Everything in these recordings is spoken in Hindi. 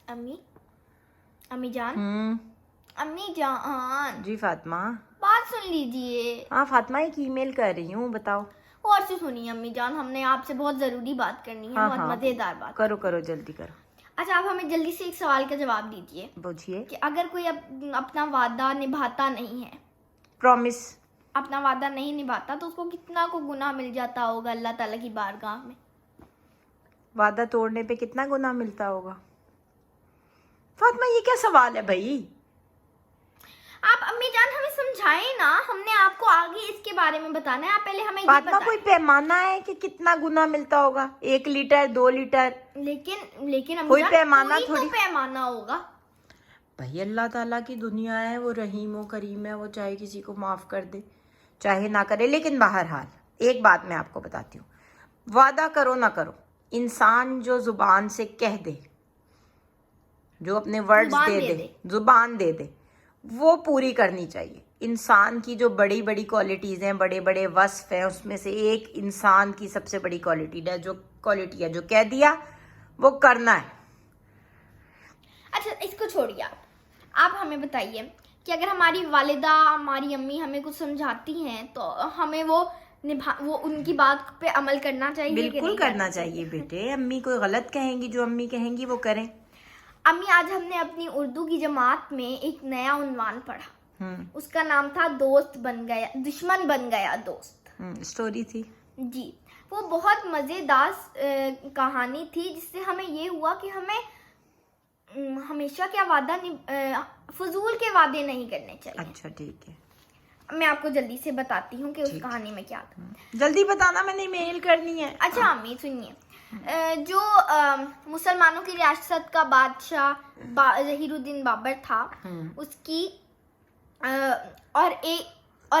अम्मी, अम्मी जान, अम्मी जान जी फातिमा। बात सुन लीजिए। हाँ फातिमा, एक ईमेल कर रही हूँ, बताओ। और से सुनिए अम्मी जान, हमने आपसे बहुत जरूरी बात करनी है। हाँ, बहुत हाँ, मजेदार बात। करो करो, जल्दी करो। अच्छा, आप हमें जल्दी से एक सवाल का जवाब दीजिए। पूछिए। कि अगर कोई अपना वादा निभाता नहीं है, प्रॉमिस, अपना वादा नहीं निभाता, तो उसको कितना को गुनाह मिल जाता होगा अल्लाह ताला की बारगाह में? वादा तोड़ने पे कितना गुनाह मिलता होगा? फातिमा ये क्या सवाल है भाई? आप अम्मी जान हमें समझाएं ना, हमने आपको आगे इसके बारे में बताना है। आप पहले हमें ये फातिमा, बताएं। कोई पैमाना है कि कितना गुनाह मिलता होगा? 1 लीटर, 2 लीटर? लेकिन अम्मी कोई जान, पैमाना कोई तो थोड़ी। पैमाना होगा। भाई अल्लाह ताला की दुनिया है, वो रहीम व करीम है, वो चाहे किसी को माफ कर दे चाहे ना करे। लेकिन बहरहाल एक बात मैं आपको बताती हूँ, वादा करो ना करो, इंसान जो जुबान से कह दे, जो अपने वर्ड्स जुबान दे दे, वो पूरी करनी चाहिए। इंसान की जो बड़ी बड़ी क्वालिटीज़ हैं, बड़े बड़े वस्फ हैं, उसमें से एक इंसान की सबसे बड़ी क्वालिटी है, जो कह दिया वो करना है। अच्छा, इसको छोड़िए। आप हमें बताइए कि अगर हमारी वालिदा, हमारी अम्मी हमें कुछ समझाती हैं, तो हमें वो उनकी बात पे अमल करना चाहिए? बिल्कुल करना चाहिए बेटे। अम्मी कोई गलत कहेंगी, जो अम्मी कहेंगी वो करें। अम्मी, आज हमने अपनी उर्दू की जमात में एक नया उन्वान पढ़ा। उसका नाम था दोस्त बन गया दुश्मन बन गया दोस्त। स्टोरी थी जी। वो बहुत मजेदार कहानी थी, जिससे हमें ये हुआ कि हमें हमेशा क्या फजूल के वादे नहीं करने चाहिए। अच्छा ठीक है, मैं आपको जल्दी से बताती हूँ कि उस कहानी में क्या था। जल्दी बताना, मैंने मेल करनी है। अच्छा अम्मी सुनिए, जो मुसलमानों की रियासत का बादशाह जहीरुद्दीन बाबर था, उसकी और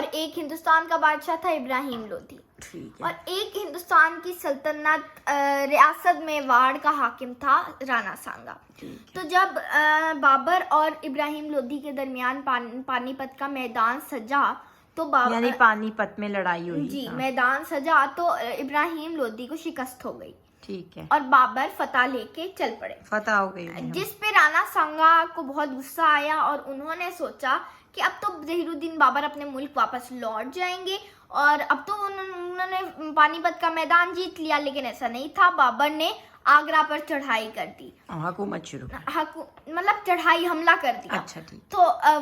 एक हिंदुस्तान का बादशाह था इब्राहिम लोधी, और एक हिंदुस्तान की सल्तनत रियासत में वाड़ का हाकिम था राणा सांगा। तो जब बाबर और इब्राहिम लोधी के दरमियान पानीपत का मैदान सजा, तो यानी पानीपत में लड़ाई हुई जी, मैदान सजा, तो इब्राहिम लोधी को शिकस्त हो गई। ठीक है। और बाबर फतह लेके चल पड़े। फतह हो गई, जिस पे राणा सांगा को बहुत गुस्सा आया, और उन्होंने सोचा कि अब तो जहीरुद्दीन बाबर अपने मुल्क वापस लौट जाएंगे, और अब तो उन्होंने पानीपत का मैदान जीत लिया। लेकिन ऐसा नहीं था। बाबर ने आगरा पर चढ़ाई कर दी, हुकूमत शुरू, मतलब चढ़ाई, हमला कर दिया। अच्छा ठीक। तो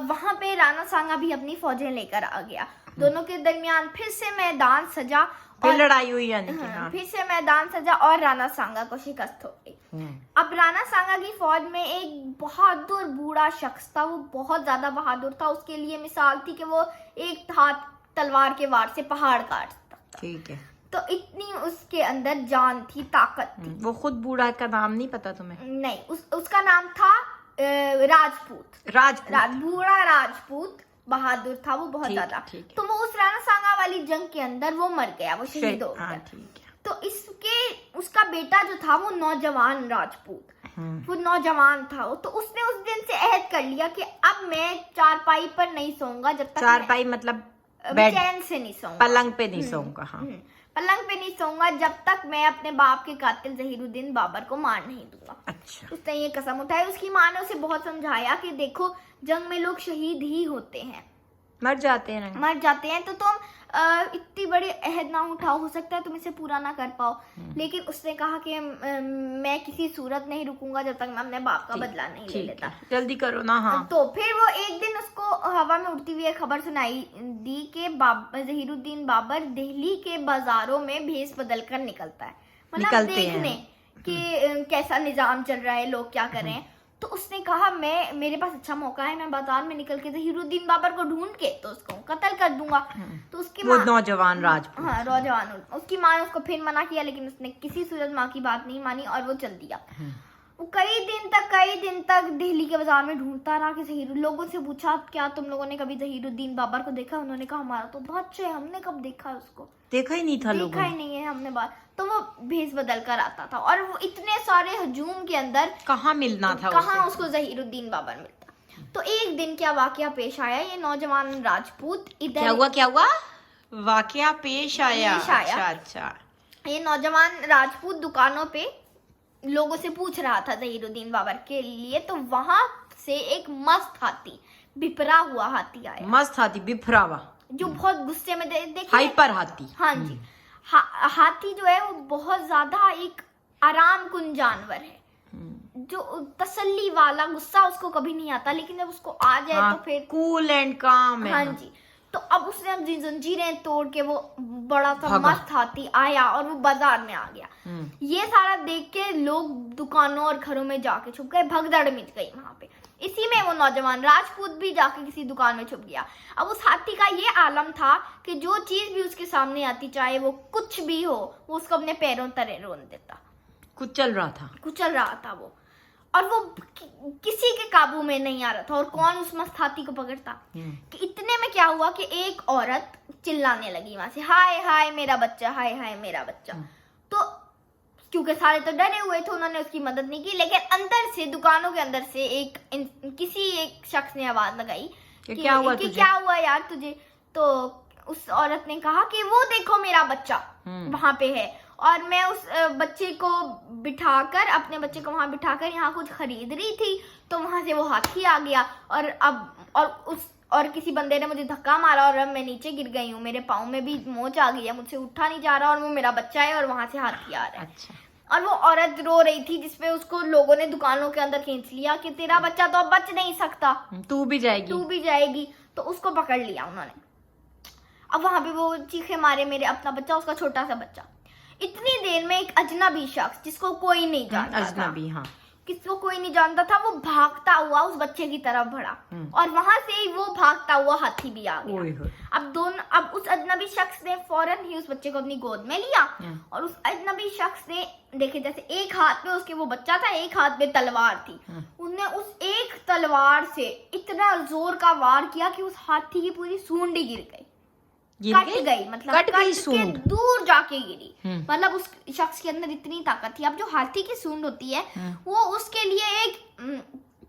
वहां पे राणा सांगा भी अपनी फौजें लेकर आ गया। दोनों के दरमियान फिर से मैदान सजा, फिर लड़ाई हुई, यानी फिर से मैदान सजा, और राणा सांगा को शिकस्त हो गई। अब राणा सांगा की फौज में एक बहादुर बूढ़ा शख्स था। वो बहुत ज्यादा बहादुर था। उसके लिए मिसाल थी कि वो एक हाथ तलवार के वार से पहाड़ काट सकता था। ठीक है। तो इतनी उसके अंदर जान थी, ताकत थी। वो खुद बूढ़ा का नाम नहीं पता तुम्हें? नहीं, उसका नाम था राजपूत। बूढ़ा राजपूत बहादुर था वो बहुत ज्यादा। तो वो उस राणा सांगा वाली जंग के अंदर वो मर गया, वो शहीद हो गया। तो उसका बेटा जो था वो नौजवान राजपूत, वो नौजवान था। तो उसने उस दिन से अहद कर लिया कि अब मैं चारपाई पर नहीं सोऊंगा जब तक, चारपाई मतलब चैन से नहीं सोऊंगा, पलंग पे नहीं सोऊंगा। पलंग पे नहीं सोऊंगा जब तक मैं अपने बाप के कातिल जहीरुद्दीन बाबर को मार नहीं दूंगा। अच्छा। उसने ये कसम उठाई। उसकी माँ ने उसे बहुत समझाया कि देखो, जंग में लोग शहीद ही होते हैं, मर जाते हैं। तो तुम इतनी बड़ी अहद ना उठाओ, हो सकता है तुम इसे पूरा ना कर पाओ। लेकिन उसने कहा कि मैं किसी सूरत नहीं रुकूंगा जब तक मैं अपने बाप का बदला नहीं ले लेता। जल्दी करो ना। हाँ। तो फिर वो एक दिन उसको हवा में उड़ती हुई खबर सुनाई दी कि जहीरुद्दीन बाबर दिल्ली के बाजारों में भेष बदल कर निकलता है, मतलब देखने कि कैसा निजाम चल रहा है, लोग क्या कर रहे हैं। तो उसने कहा मेरे पास अच्छा मौका है, मैं बाजार में निकल के जहीरुद्दीन बाबर को ढूंढ के तो उसको कत्ल कर दूंगा। तो उसकी माँ, नौजवान राजपूत, हाँ नौजवान, उसकी माँ ने उसको फिर मना किया, लेकिन उसने किसी सूरत माँ की बात नहीं मानी और वो चल दिया। वो कई दिन तक दिल्ली के बाजार में ढूंढता रहा कि लोगों से पूछा, क्या तुम लोगों ने कभी जहीरुद्दीन बाबर को देखा? उन्होंने कहा हमारा तो बच्चे, हमने कब देखा उसको, देखा ही नहीं था, देखा ही नहीं है हमने बात। तो वो भेष बदल कर आता था, और वो इतने सारे हजूम के अंदर कहाँ मिलना था, कहाँ उसको जहीरुद्दीन बाबर मिलता। तो एक दिन क्या वाकया पेश आया, ये नौजवान राजपूत इधर क्या हुआ वाकया पेश आया। अच्छा। ये नौजवान राजपूत दुकानों पे लोगों से पूछ रहा था जहीरुद्दीन बाबर के लिए, तो वहां से एक मस्त हाथी, बिफरा हुआ हाथी आया। मस्त हाथी, बिफरा हुआ, जो बहुत गुस्से में देखिए, हाइपर हाथी। हाँ जी। हाथी जो है वो बहुत ज्यादा एक आराम कुन जानवर है, जो तसल्ली वाला, गुस्सा उसको कभी नहीं आता, लेकिन जब उसको आ जाए हाँ, तो फिर कूल एंड काम है। हाँ जी। तो अब उसने अब जंजीरें तोड़ के वो बड़ा सा मस्त हाथी आया और वो बाजार में आ गया। ये सारा देख के लोग दुकानों और घरों में जाके छुप गए, भगदड़ मच गई वहां पे। इसी में वो नौजवान राजपूत भी जाके किसी दुकान में छुप गया। अब उस हाथी का ये आलम था कि जो चीज भी उसके सामने आती, चाहे वो कुछ भी हो, वो उसको अपने पैरों तले रोन देता। कुचल रहा था वो, और वो किसी के काबू में नहीं आ रहा था। और कौन उस मस्त हाथी को पकड़ता? कि इतने में क्या हुआ कि एक औरत चिल्लाने लगी वहां से, हाय हाय मेरा बच्चा, हाय हाय मेरा बच्चा। तो क्योंकि सारे तो डरे हुए थे, उन्होंने उसकी मदद नहीं की, लेकिन अंदर से, दुकानों के अंदर से किसी एक शख्स ने आवाज लगाई कि क्या हुआ यार तुझे? तो उस औरत ने कहा कि वो देखो मेरा बच्चा वहां पे है, और मैं उस बच्चे को बिठाकर, अपने बच्चे को वहां बिठाकर यहाँ कुछ खरीद रही थी, तो वहां से वो हाथी आ गया और किसी बंदे ने मुझे धक्का मारा और अब मैं नीचे गिर गई हूँ, मेरे पाँव में भी मोच आ गई है, मुझसे उठा नहीं जा रहा, और वो मेरा बच्चा है और वहां से हाथी आ रहा है। अच्छा। और वो औरत रो रही थी, जिसपे उसको लोगों ने दुकानों के अंदर खींच लिया कि तेरा बच्चा तो अब बच नहीं सकता, तू भी जाएगी। तो उसको पकड़ लिया उन्होंने। अब वहां पे वो चीखे मारे, मेरे अपना बच्चा, उसका छोटा सा बच्चा। इतनी देर में एक अजनबी शख्स, जिसको कोई नहीं जानता अजनबी, हाँ, किसको कोई नहीं जानता था, वो भागता हुआ उस बच्चे की तरफ बढ़ा, और वहां से ही वो भागता हुआ हाथी भी आ गया। अब उस अजनबी शख्स ने फौरन ही उस बच्चे को अपनी गोद में लिया, और उस अजनबी शख्स ने देखे, जैसे एक हाथ में उसके वो बच्चा था, एक हाथ में तलवार थी, उसने उस एक तलवार से इतना जोर का वार किया कि उस हाथी की पूरी सूंड गिर गई, कट गई, मतलब कट के दूर जाके गिरी। मतलब उस शख्स के अंदर इतनी ताकत थी। अब जो हाथी की सूंड होती है, वो उसके लिए एक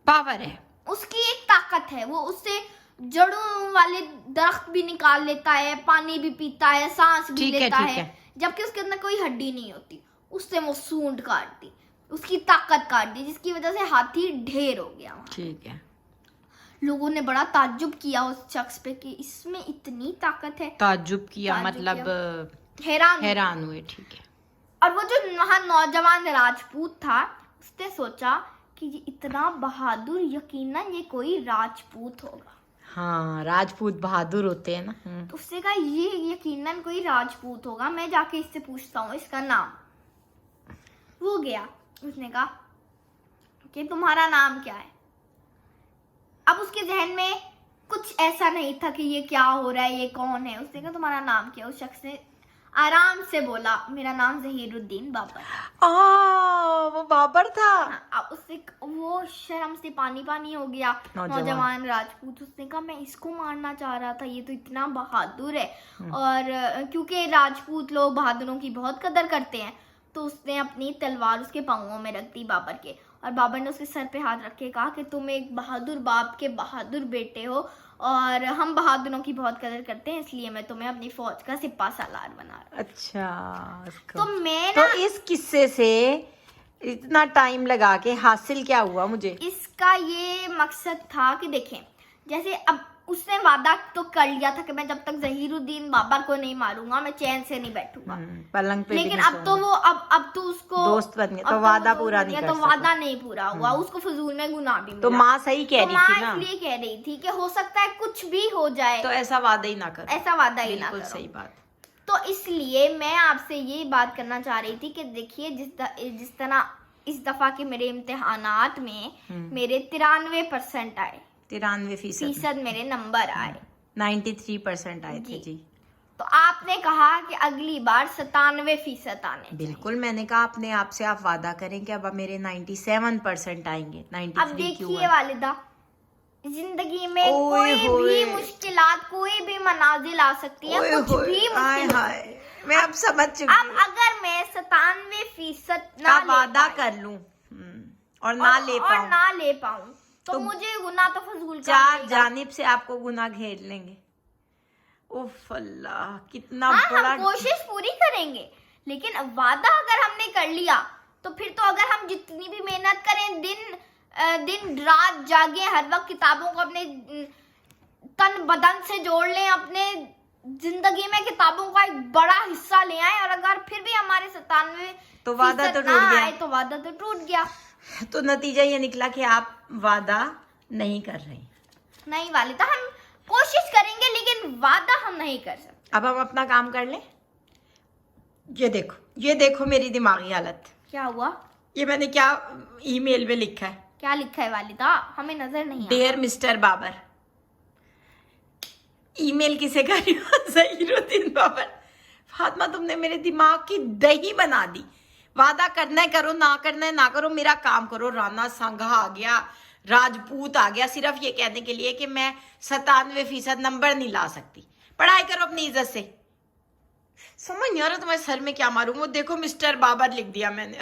पावर है, उसकी एक ताकत है, वो उससे जड़ों वाले दरख्त भी निकाल लेता है, पानी भी पीता है, सांस भी लेता है, जबकि उसके अंदर कोई हड्डी नहीं होती। उससे वो सूंड काट दी, उसकी ताकत काट दी, जिसकी वजह से हाथी ढेर हो गया। ठीक है। लोगों ने बड़ा ताज्जुब किया उस शख्स पे कि इसमें इतनी ताकत है। ताज्जुब किया मतलब हैरान हुए। ठीक है। और वो जो वहाँ नौजवान राजपूत था, उसने सोचा कि ये इतना बहादुर, यकीनन ये कोई राजपूत होगा। हाँ, राजपूत बहादुर होते हैं ना। तो उसने कहा ये यकीनन कोई राजपूत होगा, मैं जाके इससे पूछता हूँ इसका नाम। वो गया, उसने कहा कि तुम्हारा नाम क्या है? अब उसके जहन में कुछ ऐसा नहीं था कि ये क्या हो रहा है, ये कौन है। उसने कहा तुम्हारा नाम क्या? उस शख्स ने आराम से बोला मेरा नाम जहीरुद्दीन बाबर। वो बाबर था। अब उससे वो शर्म से पानी पानी हो गया, नौजवान राजपूत। उसने कहा मैं इसको मारना चाह रहा था, ये तो इतना बहादुर है। और क्योंकि राजपूत लोग बहादुरों की बहुत कदर करते हैं, तो उसने अपनी तलवार उसके पांवों में रख दी बाबर के, और बाबर ने उसके सर पे हाथ रख के कहा कि तुम एक बहादुर बाप के बहादुर बेटे हो, और हम बहादुरों की बहुत कदर करते हैं, इसलिए मैं तुम्हें अपनी फौज का सिपा सालार बना रहा हूं। अच्छा, तो मैं तो इस किस्से से इतना टाइम लगा के हासिल क्या हुआ मुझे? इसका ये मकसद था कि देखें, जैसे अब उसने वादा तो कर लिया था कि मैं जब तक जहीरुद्दीन बाबर को नहीं मारूंगा, मैं चैन से नहीं बैठूंगा पलंग पे। लेकिन अब तो वो अब तो उसको दोस्त बन गया, तो वादा पूरा नहीं कर सका। तो वादा नहीं पूरा हुआ, उसको फजूल में गुनाह भी मिला। तो माँ सही कह रही थी ना, इसलिए कह रही थी कि हो सकता है कुछ भी हो जाए, तो ऐसा वादा ही ना करो, ऐसा वादा ही ना करो। सही बात। तो इसलिए मैं आपसे ये बात करना चाह रही थी कि देखिए, जिस तरह इस दफा के मेरे इम्तिहानात में मेरे 93% आए, 93% मेरे नंबर आए, 93% आए थे जी। तो आपने कहा कि अगली बार 97% आने। बिल्कुल, मैंने कहा अपने आप से आप वादा करें कि अब मेरे 97% आएंगे। 93 अब देखिए वालिदा, जिंदगी में कोई भी मुश्किलात, कोई भी मनाजिल आ सकती है, कुछ भी मुश्किल। मैं अब समझ चुकी हूँ। अब अगर मैं 97% ना वादा कर लूं और ना ले पाऊं, तो मुझे गुनाह तो फजूल का चार जानिब से आपको गुनाह घेर लेंगे। उफ अल्लाह, कितना बड़ा। हम कोशिश पूरी करेंगे, लेकिन वादा अगर हमने कर लिया तो फिर तो अगर हम जितनी भी मेहनत करें, दिन रात जागे, हर वक्त किताबों को अपने तन बदन से जोड़ लें, अपने जिंदगी में किताबों का एक बड़ा हिस्सा ले आए, और अगर फिर भी हमारे 97 तो वादा तो ना टूट गया। आए तो वादा तो टूट गया। तो नतीजा ये निकला कि आप वादा नहीं कर रहे। नहीं वालिदा, हम कोशिश करेंगे लेकिन वादा हम नहीं कर सकते। अब हम अपना काम कर लें। ये देखो मेरी दिमागी हालत। क्या हुआ? ये मैंने क्या ईमेल में लिखा है? क्या लिखा है वालिदा? हमें नजर नहीं आ डियर मिस्टर बाबर। ईमेल किसे कर रही हो? ज़हीरुद्दीन बाबर। फातिमा, तुमने मेरे दिमाग की दही बना दी। वादा करना है करो, ना करना है ना करो, मेरा काम करो। राणा संघा आ गया, राजपूत आ गया, सिर्फ ये कहने के लिए कि मैं 97% नंबर नहीं ला सकती। पढ़ाई करो अपनी इज्जत से। समझ नहीं आ रहा तुम्हारे सर में क्या मारूं। वो देखो मिस्टर बाबर लिख दिया मैंने।